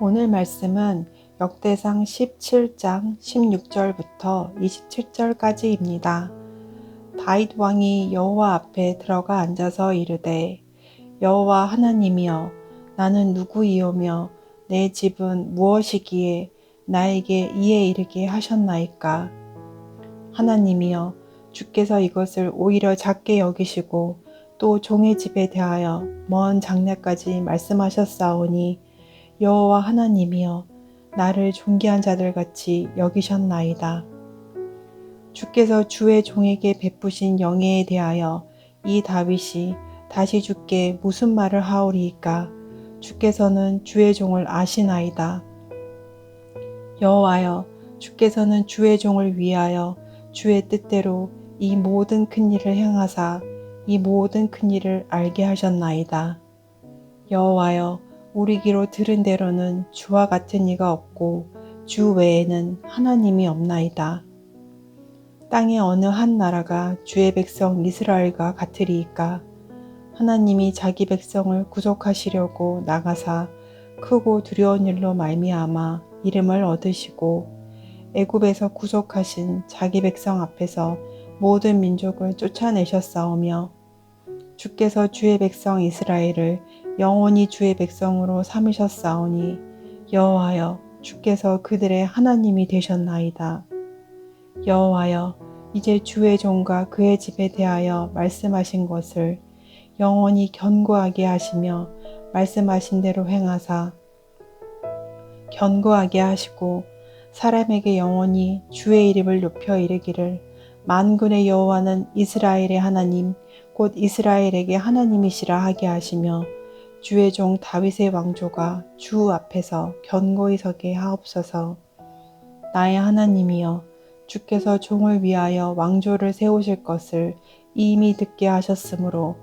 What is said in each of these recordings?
오늘 말씀은 역대상 17장 16절부터 27절까지입니다. 다윗 왕이 여호와 앞에 들어가 앉아서 이르되 여호와 하나님이여 나는 누구이오며 내 집은 무엇이기에 나에게 이에 이르게 하셨나이까. 하나님이여 주께서 이것을 오히려 작게 여기시고 또 종의 집에 대하여 먼 장래까지 말씀하셨사오니 여호와 하나님이여 나를 존귀한 자들같이 여기셨나이다. 주께서 주의 종에게 베푸신 영예에 대하여 이 다윗이 다시 주께 무슨 말을 하오리이까. 주께서는 주의 종을 아시나이다. 여호와여 주께서는 주의 종을 위하여 주의 뜻대로 이 모든 큰 일을 행하사 이 모든 큰 일을 알게 하셨나이다. 여호와여 우리 귀로 들은 대로는 주와 같은 이가 없고 주 외에는 하나님이 없나이다. 땅의 어느 한 나라가 주의 백성 이스라엘과 같으리이까. 하나님이 자기 백성을 구속하시려고 나가사 크고 두려운 일로 말미암아 이름을 얻으시고 애굽에서 구속하신 자기 백성 앞에서 모든 민족을 쫓아내셨사오며 주께서 주의 백성 이스라엘을 영원히 주의 백성으로 삼으셨사오니 여호와여 주께서 그들의 하나님이 되셨나이다. 여호와여 이제 주의 종과 그의 집에 대하여 말씀하신 것을 영원히 견고하게 하시며 말씀하신 대로 행하사 견고하게 하시고 사람에게 영원히 주의 이름을 높여 이르기를 만군의 여호와는 이스라엘의 하나님 곧 이스라엘에게 하나님이시라 하게 하시며 주의 종 다윗의 왕조가 주 앞에서 견고히 서게 하옵소서. 나의 하나님이여 주께서 종을 위하여 왕조를 세우실 것을 이미 듣게 하셨으므로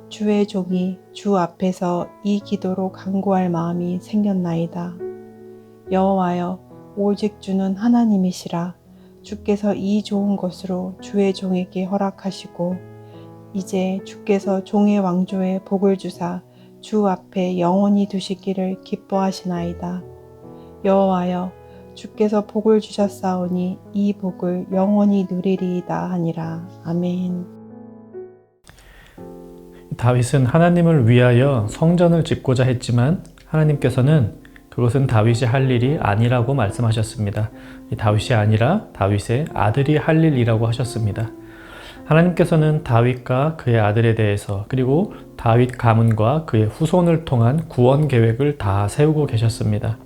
주의 종이 주 앞에서 이 기도로 간구할 마음이 생겼나이다. 여호와여 오직 주는 하나님이시라. 주께서 이 좋은 것으로 주의 종에게 허락하시고 이제 주께서 종의 왕조에 복을 주사 주 앞에 영원히 두시기를 기뻐하시나이다. 여호와여 주께서 복을 주셨사오니 이 복을 영원히 누리리이다 하니라. 아멘. 다윗은 하나님을 위하여 성전을 짓고자 했지만 하나님께서는 그것은 다윗이 할 일이 아니라고 말씀하셨습니다. 다윗이 아니라 다윗의 아들이 할 일이라고 하셨습니다. 하나님께서는 다윗과 그의 아들에 대해서 그리고 다윗 가문과 그의 후손을 통한 구원 계획을 다 세우고 계셨습니다.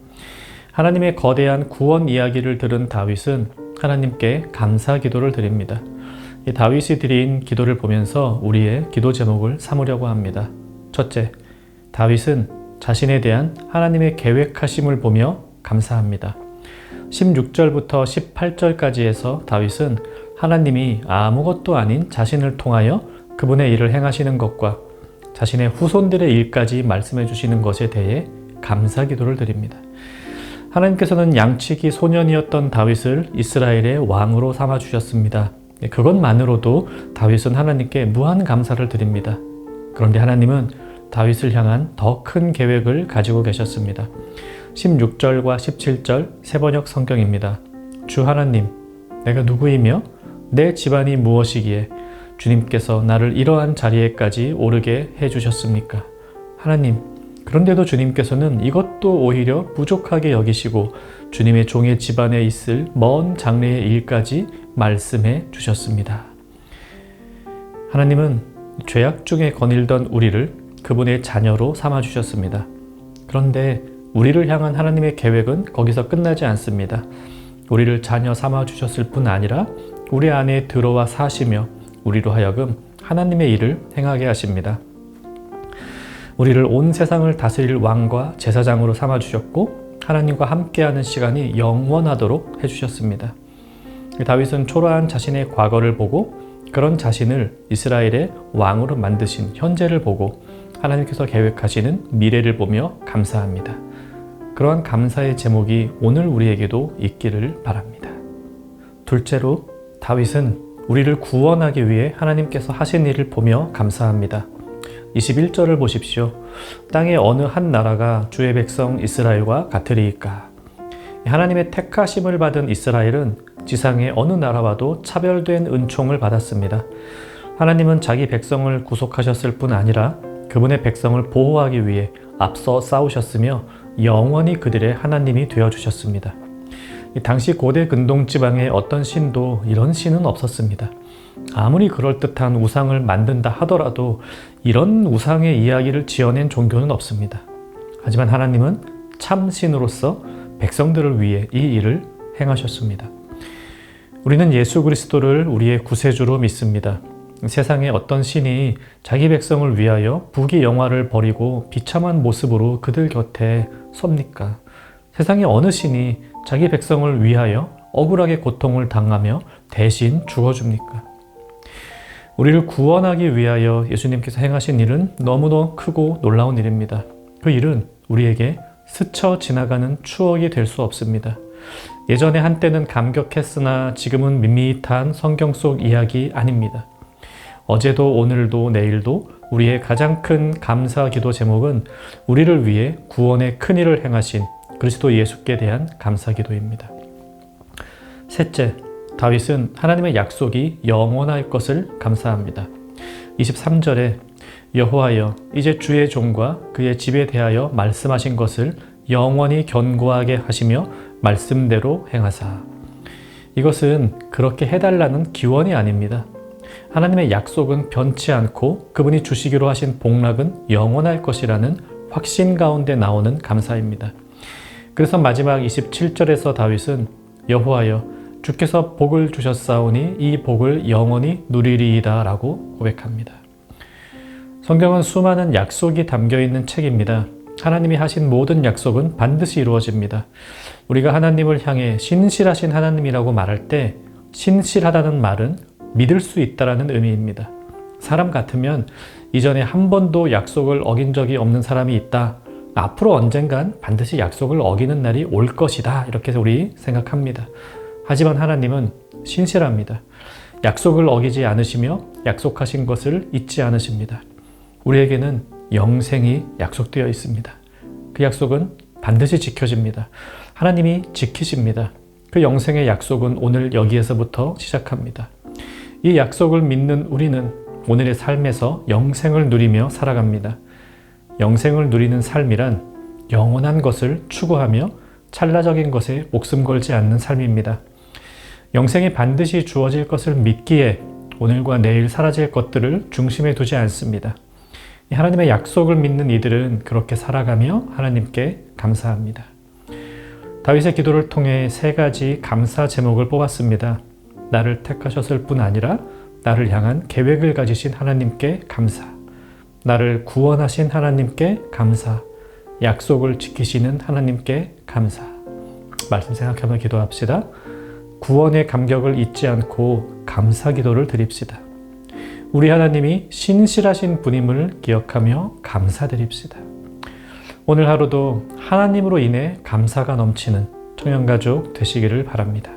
하나님의 거대한 구원 이야기를 들은 다윗은 하나님께 감사 기도를 드립니다. 다윗이 드린 기도를 보면서 우리의 기도 제목을 삼으려고 합니다. 첫째, 다윗은 자신에 대한 하나님의 계획하심을 보며 감사합니다. 16절부터 18절까지에서 다윗은 하나님이 아무것도 아닌 자신을 통하여 그분의 일을 행하시는 것과 자신의 후손들의 일까지 말씀해 주시는 것에 대해 감사 기도를 드립니다. 하나님께서는 양치기 소년이었던 다윗을 이스라엘의 왕으로 삼아 주셨습니다. 그것만으로도 다윗은 하나님께 무한 감사를 드립니다. 그런데 하나님은 다윗을 향한 더 큰 계획을 가지고 계셨습니다. 16절과 17절 세번역 성경입니다. 주 하나님, 내가 누구이며 내 집안이 무엇이기에 주님께서 나를 이러한 자리에까지 오르게 해주셨습니까? 하나님, 그런데도 주님께서는 이것도 오히려 부족하게 여기시고 주님의 종의 집안에 있을 먼 장래의 일까지 말씀해 주셨습니다. 하나님은 죄악 중에 거닐던 우리를 그분의 자녀로 삼아 주셨습니다. 그런데 우리를 향한 하나님의 계획은 거기서 끝나지 않습니다. 우리를 자녀 삼아 주셨을 뿐 아니라 우리 안에 들어와 사시며 우리로 하여금 하나님의 일을 행하게 하십니다. 우리를 온 세상을 다스릴 왕과 제사장으로 삼아 주셨고 하나님과 함께하는 시간이 영원하도록 해주셨습니다. 다윗은 초라한 자신의 과거를 보고 그런 자신을 이스라엘의 왕으로 만드신 현재를 보고 하나님께서 계획하시는 미래를 보며 감사합니다. 그러한 감사의 제목이 오늘 우리에게도 있기를 바랍니다. 둘째로 다윗은 우리를 구원하기 위해 하나님께서 하신 일을 보며 감사합니다. 21절을 보십시오. 땅의 어느 한 나라가 주의 백성 이스라엘과 같으리이까. 하나님의 택하심을 받은 이스라엘은 지상의 어느 나라와도 차별된 은총을 받았습니다. 하나님은 자기 백성을 구속하셨을 뿐 아니라 그분의 백성을 보호하기 위해 앞서 싸우셨으며 영원히 그들의 하나님이 되어주셨습니다. 당시 고대 근동 지방의 어떤 신도 이런 신은 없었습니다. 아무리 그럴듯한 우상을 만든다 하더라도 이런 우상의 이야기를 지어낸 종교는 없습니다. 하지만 하나님은 참 신으로서 백성들을 위해 이 일을 행하셨습니다. 우리는 예수 그리스도를 우리의 구세주로 믿습니다. 세상의 어떤 신이 자기 백성을 위하여 부귀영화를 버리고 비참한 모습으로 그들 곁에 섭니까? 세상의 어느 신이 자기 백성을 위하여 억울하게 고통을 당하며 대신 죽어줍니까? 우리를 구원하기 위하여 예수님께서 행하신 일은 너무도 크고 놀라운 일입니다. 그 일은 우리에게 스쳐 지나가는 추억이 될 수 없습니다. 예전에 한때는 감격했으나 지금은 밋밋한 성경 속 이야기 아닙니다. 어제도 오늘도 내일도 우리의 가장 큰 감사 기도 제목은 우리를 위해 구원의 큰 일을 행하신 그리스도 예수께 대한 감사 기도입니다. 셋째, 다윗은 하나님의 약속이 영원할 것을 감사합니다. 23절에 여호와여 이제 주의 종과 그의 집에 대하여 말씀하신 것을 영원히 견고하게 하시며 말씀대로 행하사. 이것은 그렇게 해달라는 기원이 아닙니다. 하나님의 약속은 변치 않고 그분이 주시기로 하신 복락은 영원할 것이라는 확신 가운데 나오는 감사입니다. 그래서 마지막 27절에서 다윗은 여호와여 주께서 복을 주셨사오니 이 복을 영원히 누리리이다 라고 고백합니다. 성경은 수많은 약속이 담겨있는 책입니다. 하나님이 하신 모든 약속은 반드시 이루어집니다. 우리가 하나님을 향해 신실하신 하나님이라고 말할 때 신실하다는 말은 믿을 수 있다라는 의미입니다. 사람 같으면 이전에 한 번도 약속을 어긴 적이 없는 사람이 있다. 앞으로 언젠간 반드시 약속을 어기는 날이 올 것이다. 이렇게 우리 생각합니다. 하지만 하나님은 신실합니다. 약속을 어기지 않으시며 약속하신 것을 잊지 않으십니다. 우리에게는 영생이 약속되어 있습니다. 그 약속은 반드시 지켜집니다. 하나님이 지키십니다. 그 영생의 약속은 오늘 여기에서부터 시작합니다. 이 약속을 믿는 우리는 오늘의 삶에서 영생을 누리며 살아갑니다. 영생을 누리는 삶이란 영원한 것을 추구하며 찰나적인 것에 목숨 걸지 않는 삶입니다. 영생이 반드시 주어질 것을 믿기에 오늘과 내일 사라질 것들을 중심에 두지 않습니다. 하나님의 약속을 믿는 이들은 그렇게 살아가며 하나님께 감사합니다. 다윗의 기도를 통해 세 가지 감사 제목을 뽑았습니다. 나를 택하셨을 뿐 아니라 나를 향한 계획을 가지신 하나님께 감사, 나를 구원하신 하나님께 감사, 약속을 지키시는 하나님께 감사. 말씀 생각하며 기도합시다. 구원의 감격을 잊지 않고 감사 기도를 드립시다. 우리 하나님이 신실하신 분임을 기억하며 감사드립시다. 오늘 하루도 하나님으로 인해 감사가 넘치는 청년가족 되시기를 바랍니다.